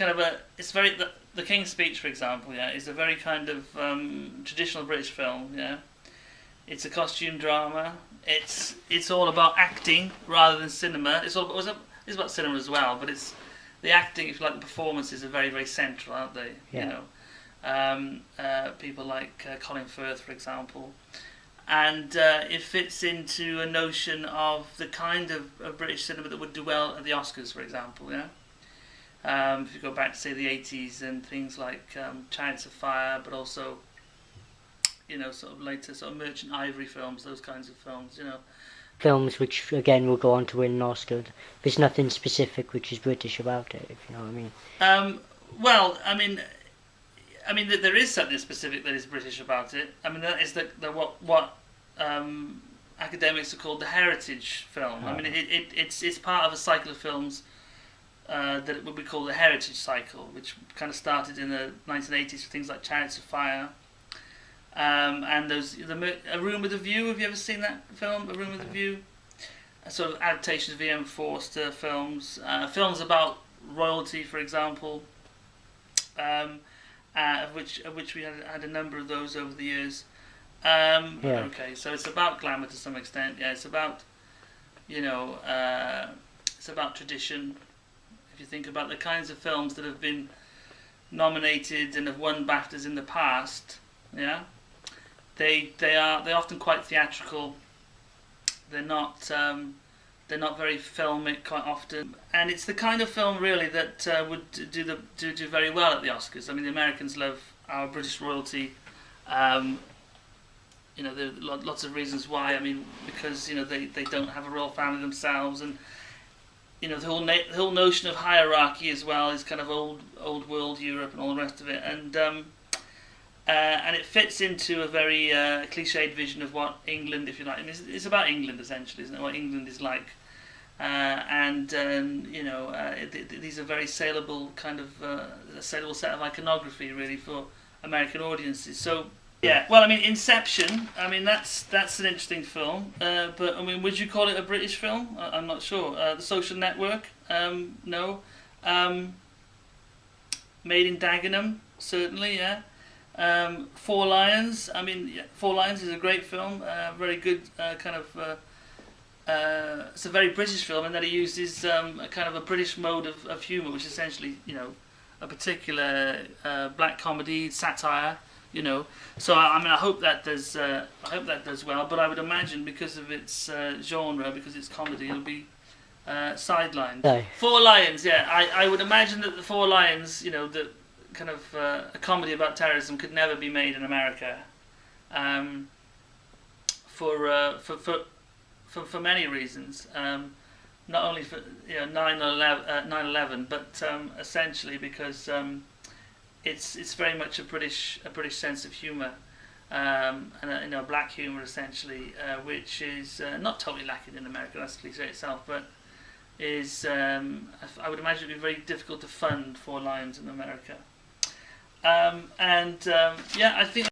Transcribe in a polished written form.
kind of it's very the King's Speech, for example, yeah, is a very kind of traditional British film, yeah. It's a costume drama. It's all about acting rather than cinema. It's about cinema as well, but it's the acting, if you like, the performances are very, very central, aren't they? Yeah. You know, people like Colin Firth, for example, and it fits into a notion of the kind of British cinema that would do well at the Oscars, for example. Yeah. If you go back to say the 80s and things like Chariots of Fire, but also, you know, sort of later sort of Merchant Ivory films, those kinds of films, you know. Films which again will go on to win an Oscar. There's nothing specific which is British about it, if you know what I mean. Well, I mean, there is something specific that is British about it. I mean, that is the what academics are called the heritage film. I mean, it's part of a cycle of films that would be called the heritage cycle, which kind of started in the 1980s with things like Chariots of Fire. And there's A Room with a View. Have you ever seen that film, A Room with a View? A sort of adaptation of V.M. Forster films. Films about royalty, for example, of which we had a number of those over the years. Okay, so it's about glamour to some extent. Yeah, it's about, you know, it's about tradition. If you think about the kinds of films that have been nominated and have won BAFTAs in the past, yeah, they're often quite theatrical. They're not very filmic quite often, and it's the kind of film really that would do very well at the Oscars. I mean, the Americans love our British royalty. You know, there are lots of reasons why. I mean, because, you know, they don't have a royal family themselves, and, you know, the whole notion of hierarchy as well is kind of old world Europe and all the rest of it, and it fits into a very cliched vision of what England, if you like. I mean, it's about England essentially, isn't it? What England is like, you know, these are very saleable kind of a saleable set of iconography really for American audiences. So. Yeah, well, I mean, Inception. I mean, that's an interesting film. But I mean, would you call it a British film? I'm not sure. The Social Network. No. Made in Dagenham, certainly. Yeah. Four Lions. I mean, yeah, Four Lions is a great film. Very good kind of. It's a very British film, in that it uses a kind of a British mode of humour, which is essentially, you know, a particular black comedy satire. You know, so I mean, I hope that does well. But I would imagine, because of its genre, because it's comedy, it'll be sidelined. No. Four Lions, yeah. I would imagine that the Four Lions, you know, the kind of a comedy about terrorism could never be made in America, for many reasons. Not only for, you know, 9/11, but essentially because. It's very much a British sense of humour, and you know, black humour essentially, which is not totally lacking in America. That's the cliche itself, but is I would imagine it'd be very difficult to fund Four Lions in America. Yeah, I think.